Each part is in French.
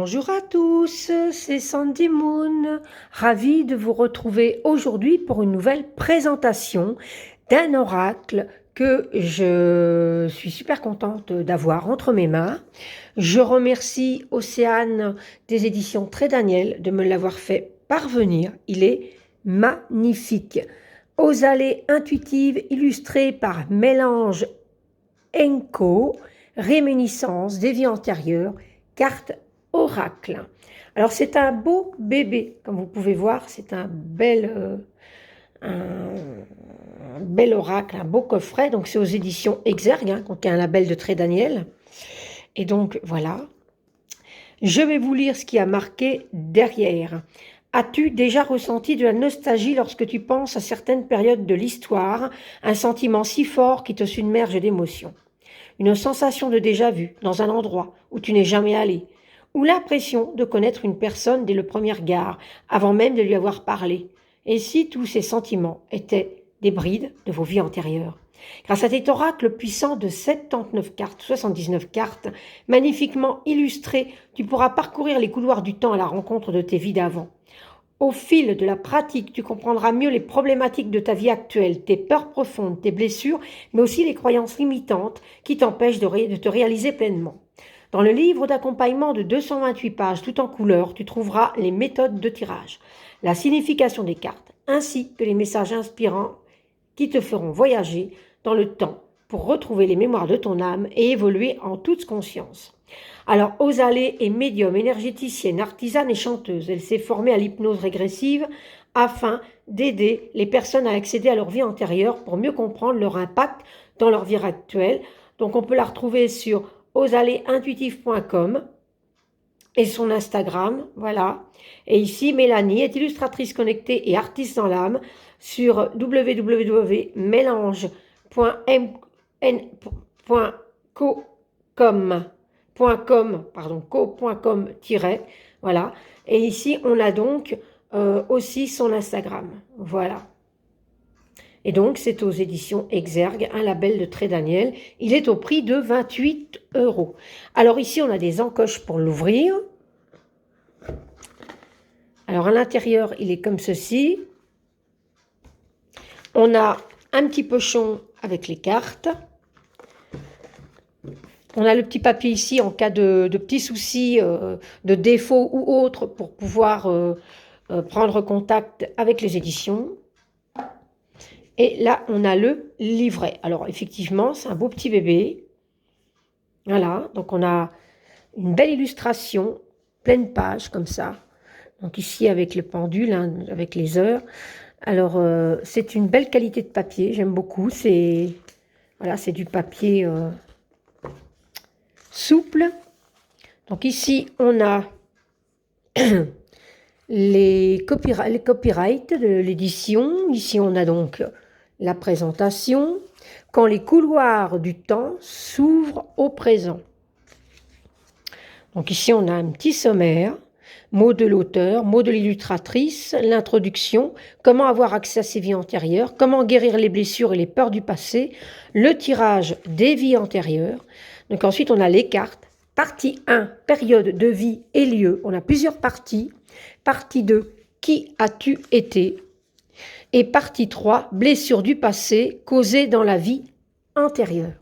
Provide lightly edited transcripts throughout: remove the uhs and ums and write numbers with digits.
Bonjour à tous, c'est Sandy Moon, ravie de vous retrouver aujourd'hui pour une nouvelle présentation d'un oracle que je suis super contente d'avoir entre mes mains. Je remercie Océane des éditions Très Daniel de me l'avoir fait parvenir, il est magnifique. Aux allées intuitives illustrées par Mélange Enco, réminiscence des vies antérieures, carte oracle. Alors c'est un beau bébé, comme vous pouvez voir, c'est un bel oracle, un beau coffret. Donc c'est aux éditions Exergue, donc un label de Très Daniel. Et donc voilà, je vais vous lire ce qui a marqué derrière. As-tu déjà ressenti de la nostalgie lorsque tu penses à certaines périodes de l'histoire, un sentiment si fort qui te submerge d'émotions? Une sensation de déjà-vu dans un endroit où tu n'es jamais allé, ou l'impression de connaître une personne dès le premier regard, avant même de lui avoir parlé. Et si tous ces sentiments étaient des brides de vos vies antérieures? Grâce à cet oracle puissant de 79 cartes, 79 cartes, magnifiquement illustrées, tu pourras parcourir les couloirs du temps à la rencontre de tes vies d'avant. Au fil de la pratique, tu comprendras mieux les problématiques de ta vie actuelle, tes peurs profondes, tes blessures, mais aussi les croyances limitantes qui t'empêchent de te réaliser pleinement. Dans le livre d'accompagnement de 228 pages tout en couleur, tu trouveras les méthodes de tirage, la signification des cartes, ainsi que les messages inspirants qui te feront voyager dans le temps pour retrouver les mémoires de ton âme et évoluer en toute conscience. Alors, Osalé est médium, énergéticienne, artisane et chanteuse. Elle s'est formée à l'hypnose régressive afin d'aider les personnes à accéder à leur vie antérieure pour mieux comprendre leur impact dans leur vie actuelle. Donc, on peut la retrouver sur osaléintuitive.com et son Instagram, voilà. Et ici, Mélanie est illustratrice connectée et artiste dans l'âme sur co.com, voilà. Et ici, on a donc aussi son Instagram, voilà. Et donc, c'est aux éditions Exergue, un label de Très Daniel. Il est au prix de 28 €. Alors ici, on a des encoches pour l'ouvrir. Alors, à l'intérieur, il est comme ceci. On a un petit pochon avec les cartes. On a le petit papier ici en cas de petits soucis, de défauts ou autres pour pouvoir prendre contact avec les éditions. Et là, on a le livret. Alors, effectivement, c'est un beau petit bébé. Voilà, donc on a une belle illustration, pleine page comme ça. Donc ici, avec le pendule, avec les heures. Alors, c'est une belle qualité de papier, j'aime beaucoup. Voilà, c'est du papier souple. Donc ici, on a les copyrights de l'édition. Ici, on a donc la présentation. Quand les couloirs du temps s'ouvrent au présent. Donc ici, on a un petit sommaire. Mots de l'auteur, mots de l'illustratrice, l'introduction, comment avoir accès à ses vies antérieures, comment guérir les blessures et les peurs du passé, le tirage des vies antérieures. Donc ensuite, on a les cartes. Partie 1, période de vie et lieu. On a plusieurs parties. Partie 2, qui as-tu été? Et partie 3, blessures du passé causées dans la vie antérieure.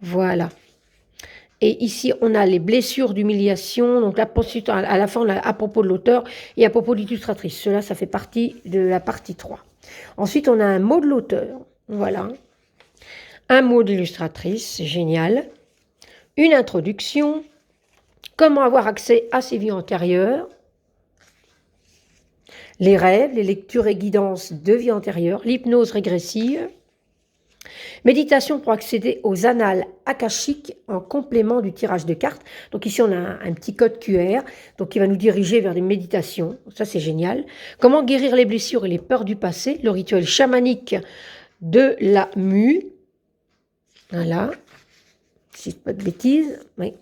Voilà. Et ici, on a les blessures d'humiliation. Donc, à la fin, on a à propos de l'auteur et à propos de l'illustratrice. Cela, ça fait partie de la partie 3. Ensuite, on a un mot de l'auteur. Voilà. Un mot de l'illustratrice, c'est génial. Une introduction. Comment avoir accès à ses vies antérieures. Les rêves, les lectures et guidances de vie antérieure. L'hypnose régressive. Méditation pour accéder aux annales akashiques en complément du tirage de cartes. Donc ici, on a un petit code QR donc qui va nous diriger vers des méditations. Ça, c'est génial. Comment guérir les blessures et les peurs du passé. Le rituel chamanique de la mue. Voilà. Si je ne dis pas de bêtises. Oui.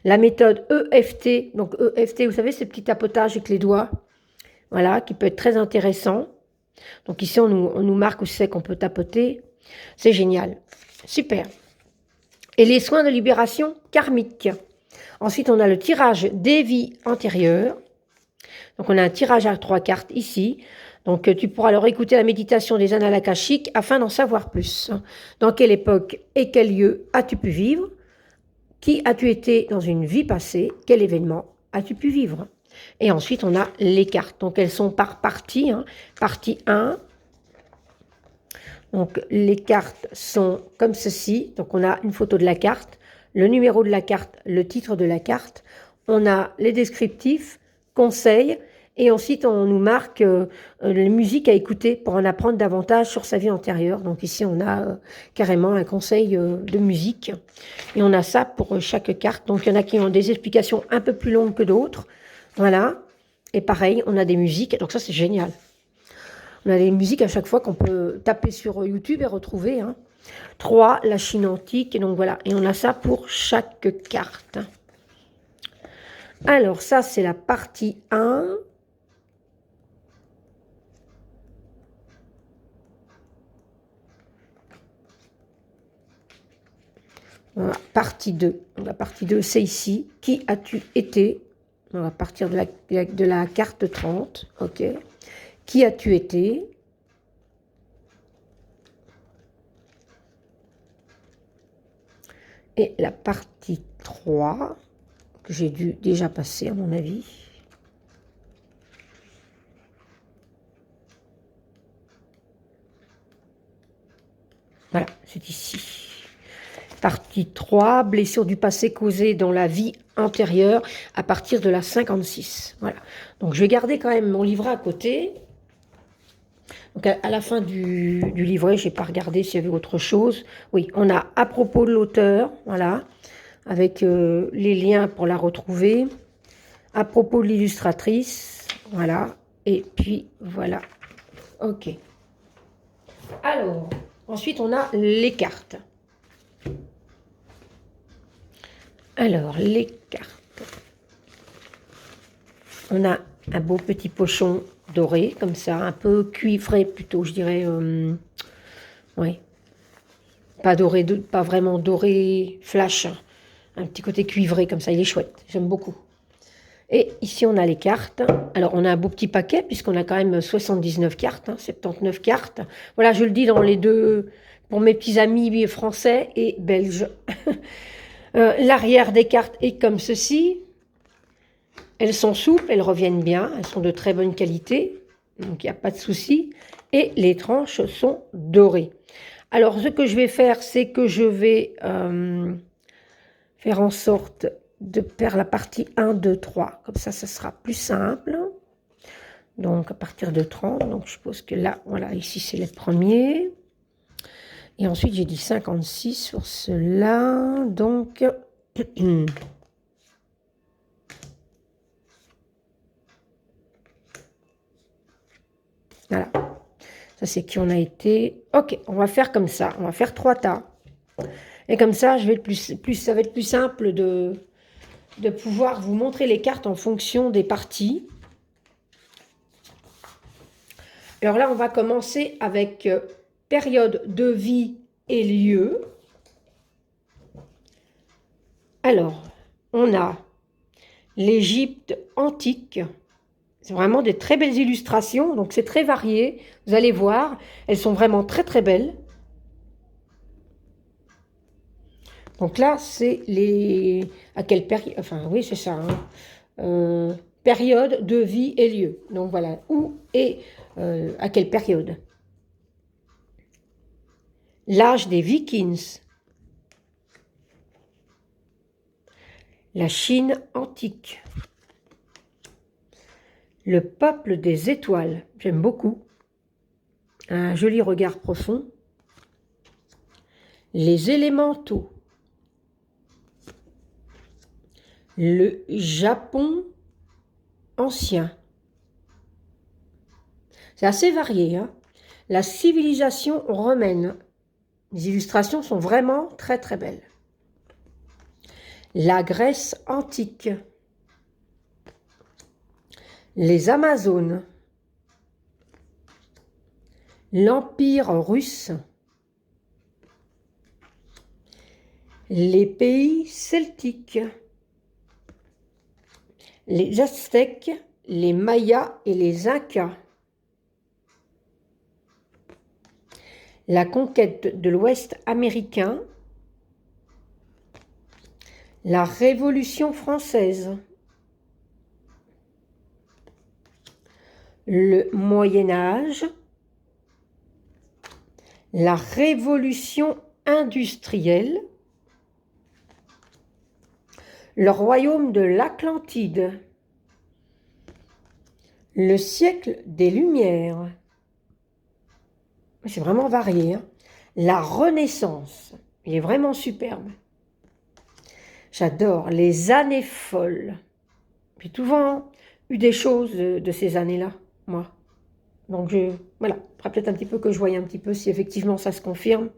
La méthode EFT. Donc EFT, vous savez, ce petit tapotage avec les doigts. Voilà, qui peut être très intéressant. Donc ici, on nous marque où c'est qu'on peut tapoter. C'est génial. Super. Et les soins de libération karmique. Ensuite, on a le tirage des vies antérieures. Donc, on a un tirage à 3 cartes ici. Donc, tu pourras alors écouter la méditation des annales akashiques afin d'en savoir plus. Dans quelle époque et quel lieu as-tu pu vivre? Qui as-tu été dans une vie passée? Quel événement as-tu pu vivre? Et ensuite, on a les cartes. Donc, elles sont par partie. Partie 1. Donc, les cartes sont comme ceci. Donc, on a une photo de la carte, le numéro de la carte, le titre de la carte. On a les descriptifs, conseils. Et ensuite, on nous marque les musiques à écouter pour en apprendre davantage sur sa vie antérieure. Donc ici, on a carrément un conseil de musique. Et on a ça pour chaque carte. Donc il y en a qui ont des explications un peu plus longues que d'autres. Voilà. Et pareil, on a des musiques. Donc ça, c'est génial. On a des musiques à chaque fois qu'on peut taper sur YouTube et retrouver. 3, la Chine antique. Et donc voilà. Et on a ça pour chaque carte. Alors ça, c'est la partie 1. Voilà, partie 2. La partie 2, c'est ici. Qui as-tu été? On va partir de la carte 30. OK. Qui as-tu été? Et la partie 3, que j'ai dû déjà passer à mon avis. Voilà, c'est ici. Partie 3, blessure du passé causée dans la vie antérieure à partir de la 56. Voilà. Donc je vais garder quand même mon livret à côté. Donc à la fin du livret, je n'ai pas regardé s'il y avait autre chose. Oui, on a à propos de l'auteur, voilà, avec les liens pour la retrouver. À propos de l'illustratrice, voilà. Et puis voilà. OK. Alors, ensuite on a les cartes. Alors, les cartes. On a un beau petit pochon doré, comme ça, un peu cuivré plutôt, je dirais. Oui. Pas doré, pas vraiment doré flash. Un petit côté cuivré, comme ça, il est chouette. J'aime beaucoup. Et ici, on a les cartes. Alors, on a un beau petit paquet, puisqu'on a quand même 79 cartes, 79 cartes. Voilà, je le dis dans les deux, pour mes petits amis français et belges. L'arrière des cartes est comme ceci. Elles sont souples, elles reviennent bien, elles sont de très bonne qualité, donc il n'y a pas de souci. Et les tranches sont dorées. Alors, ce que je vais faire, c'est que je vais faire en sorte de faire la partie 1, 2, 3. Comme ça sera plus simple. Donc, à partir de 30, donc je suppose que là, voilà, ici, c'est les premiers. Et ensuite, j'ai dit 56 sur cela, donc... Voilà. Ça, c'est qui on a été. OK, on va faire comme ça. On va faire 3 tas. Et comme ça, ça va être plus simple de pouvoir vous montrer les cartes en fonction des parties. Alors là, on va commencer avec période de vie et lieu. Alors, on a l'Égypte antique. C'est vraiment des très belles illustrations, donc c'est très varié. Vous allez voir, elles sont vraiment très très belles. Donc là, c'est les... À quelle période... Enfin, oui, c'est ça. Période de vie et lieu. Donc voilà, où et à quelle période. L'âge des Vikings. La Chine antique. Le peuple des étoiles. J'aime beaucoup. Un joli regard profond. Les élémentaux. Le Japon ancien. C'est assez varié. La civilisation romaine. Les illustrations sont vraiment très très belles. La Grèce antique. Les Amazones. L'Empire russe. Les pays celtiques. les Aztèques, les Mayas et les Incas. La conquête de l'Ouest américain, la Révolution française, le Moyen Âge, la Révolution industrielle, le royaume de l'Atlantide, le siècle des Lumières. C'est vraiment varié, hein. La Renaissance, il est vraiment superbe. J'adore les années folles. J'ai souvent eu des choses de ces années-là, moi. Donc, voilà, il faudra peut-être un petit peu que je voie un petit peu si effectivement ça se confirme.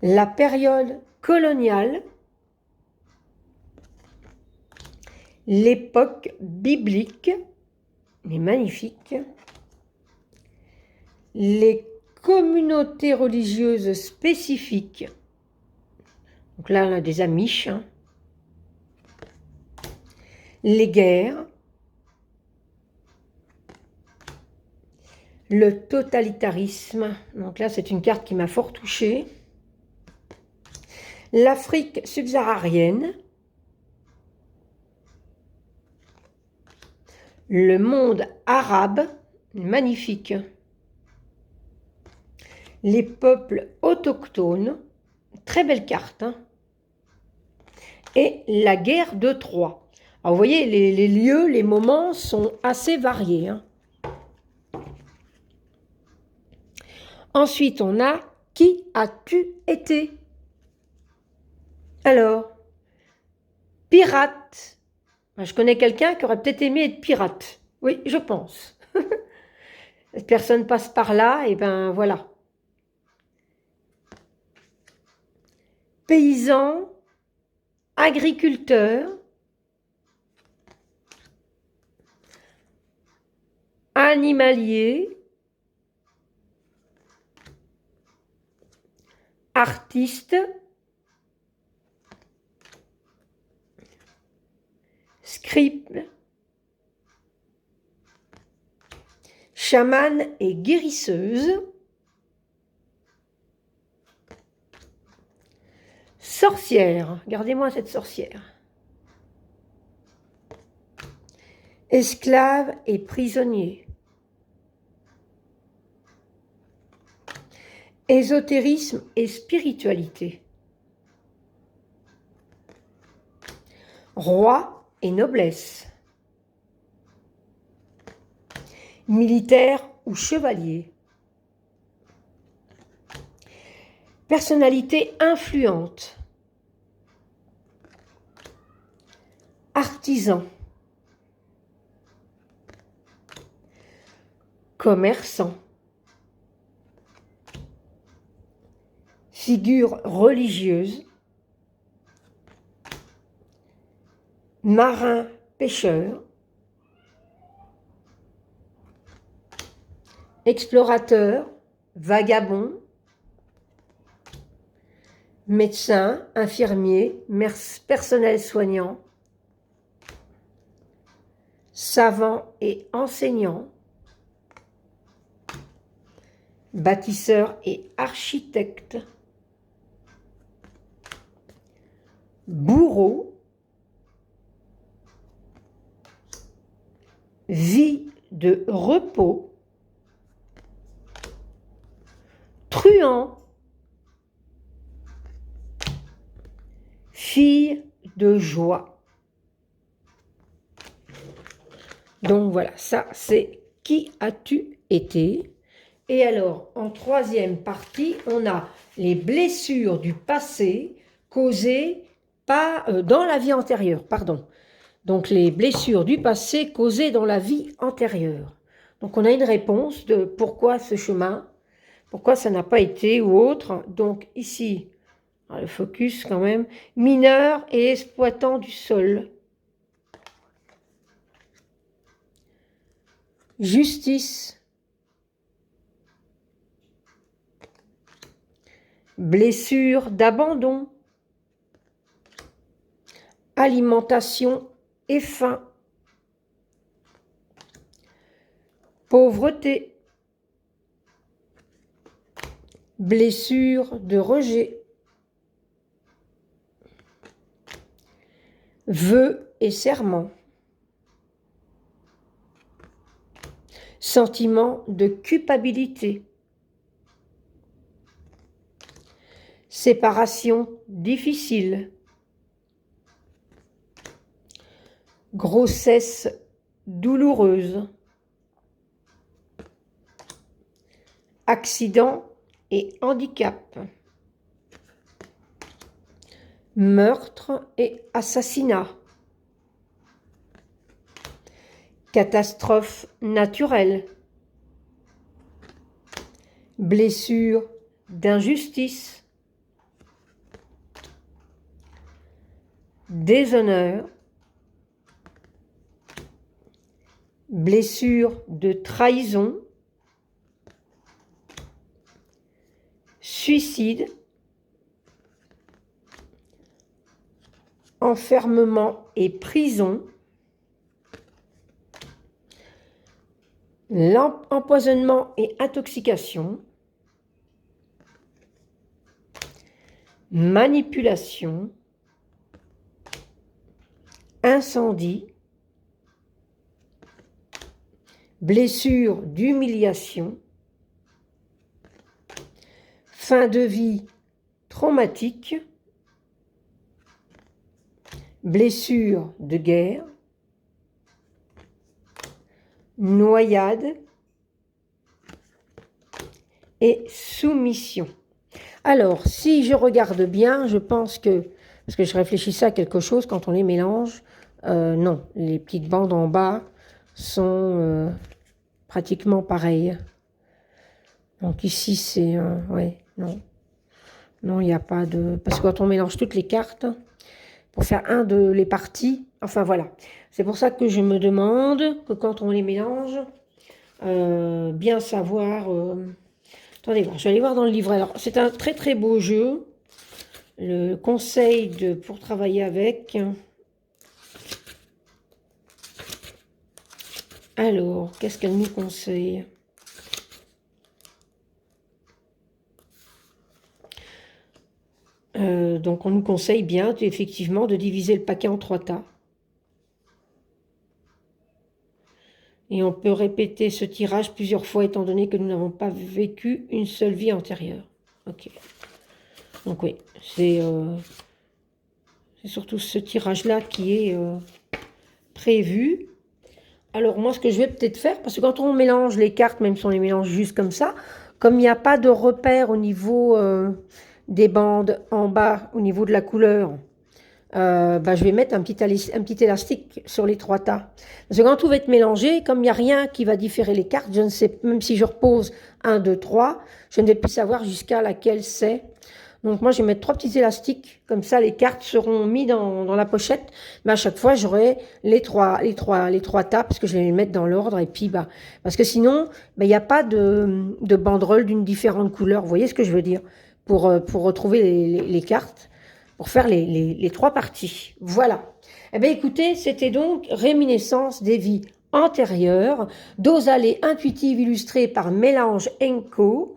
La période coloniale, l'époque biblique, est magnifique. Les communautés religieuses spécifiques. Donc là, on a des Amish. Hein. Les guerres. Le totalitarisme. Donc là, c'est une carte qui m'a fort touchée. L'Afrique subsaharienne. Le monde arabe. Magnifique. Les peuples autochtones. Très belle carte. Hein. Et la guerre de Troie. Alors, vous voyez, les lieux, les moments sont assez variés. Hein. Ensuite, on a « Qui as-tu été ?» Alors, pirate. Je connais quelqu'un qui aurait peut-être aimé être pirate. Oui, je pense. Personne passe par là, et ben voilà. Paysan, agriculteur, animalier, artiste, scribe, chamane et guérisseuse, sorcière, regardez-moi cette sorcière, esclave et prisonnier, ésotérisme et spiritualité, roi et noblesse, militaire ou chevalier, personnalité influente, artisan, commerçant, figure religieuse, marin pêcheur, explorateur, vagabond, médecin, infirmier, personnel soignant, savant et enseignant, bâtisseur et architecte, bourreau, vie de repos, truand, fille de joie. Donc voilà, ça c'est qui as-tu été? Et alors, en troisième partie, on a les blessures du passé causées dans la vie antérieure, pardon. Donc les blessures du passé causées dans la vie antérieure. Donc on a une réponse de pourquoi ce chemin, pourquoi ça n'a pas été ou autre. Donc ici, le focus quand même, mineur et exploitant du sol. Justice. Blessure d'abandon. Alimentation et faim, pauvreté, blessure de rejet, vœux et serments, sentiment de culpabilité, séparation difficile, grossesse douloureuse, accident et handicap, meurtre et assassinat, catastrophe naturelle, blessure d'injustice, déshonneur, blessure de trahison, suicide, enfermement et prison, empoisonnement et intoxication, manipulation, incendie, blessure d'humiliation, fin de vie traumatique, blessure de guerre, noyade et soumission. Alors, si je regarde bien, je pense que, parce que je réfléchissais à quelque chose quand on les mélange, non, les petites bandes en bas sont pratiquement pareilles. Donc ici, c'est, ouais, non, non, il n'y a pas de, parce que quand on mélange toutes les cartes, pour faire les parties, enfin voilà. C'est pour ça que je me demande que quand on les mélange, bien savoir... attendez voir, je vais aller voir dans le livret. Alors, c'est un très très beau jeu. Le conseil pour travailler avec. Alors, qu'est-ce qu'elle nous conseille ? Donc, on nous conseille bien, effectivement, de diviser le paquet en 3 tas. Et on peut répéter ce tirage plusieurs fois, étant donné que nous n'avons pas vécu une seule vie antérieure. Ok. Donc oui, c'est surtout ce tirage-là qui est prévu. Alors moi, ce que je vais peut-être faire, parce que quand on mélange les cartes, même si on les mélange juste comme ça, comme il n'y a pas de repère au niveau des bandes en bas, au niveau de la couleur, je vais mettre un petit élastique sur les 3 tas. Parce que quand tout va être mélangé, comme il n'y a rien qui va différer les cartes, je ne sais, même si je repose 1, 2, 3, je ne vais plus savoir jusqu'à laquelle c'est. Donc moi, je vais mettre 3 petits élastiques, comme ça les cartes seront mises dans la pochette. Mais à chaque fois, j'aurai les trois tas, parce que je vais les mettre dans l'ordre. Et puis, parce que sinon, il n'y a pas de banderole d'une différente couleur. Vous voyez ce que je veux dire? Pour retrouver les cartes, pour faire les 3 parties. Voilà. Eh bien, écoutez, c'était donc Réminiscence des vies antérieures, doses allées intuitives illustrées par Mélange Co.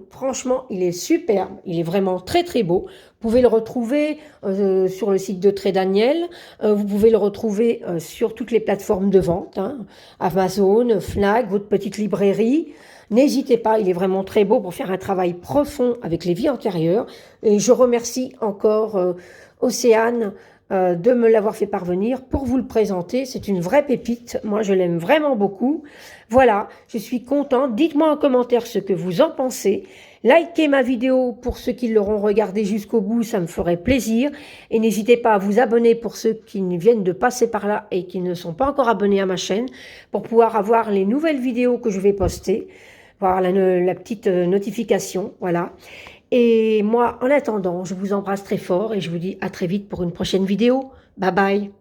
Franchement, il est superbe, il est vraiment très très beau. Vous pouvez le retrouver sur le site de Très Daniel, vous pouvez le retrouver sur toutes les plateformes de vente, hein, Amazon, Fnac, votre petite librairie. N'hésitez pas, il est vraiment très beau pour faire un travail profond avec les vies antérieures. Et je remercie encore Océane de me l'avoir fait parvenir pour vous le présenter. C'est une vraie pépite. Moi, je l'aime vraiment beaucoup. Voilà, je suis contente. Dites-moi en commentaire ce que vous en pensez. Likez ma vidéo pour ceux qui l'auront regardée jusqu'au bout, ça me ferait plaisir. Et n'hésitez pas à vous abonner pour ceux qui viennent de passer par là et qui ne sont pas encore abonnés à ma chaîne pour pouvoir avoir les nouvelles vidéos que je vais poster. Voir la petite notification, voilà. Et moi, en attendant, je vous embrasse très fort et je vous dis à très vite pour une prochaine vidéo. Bye bye.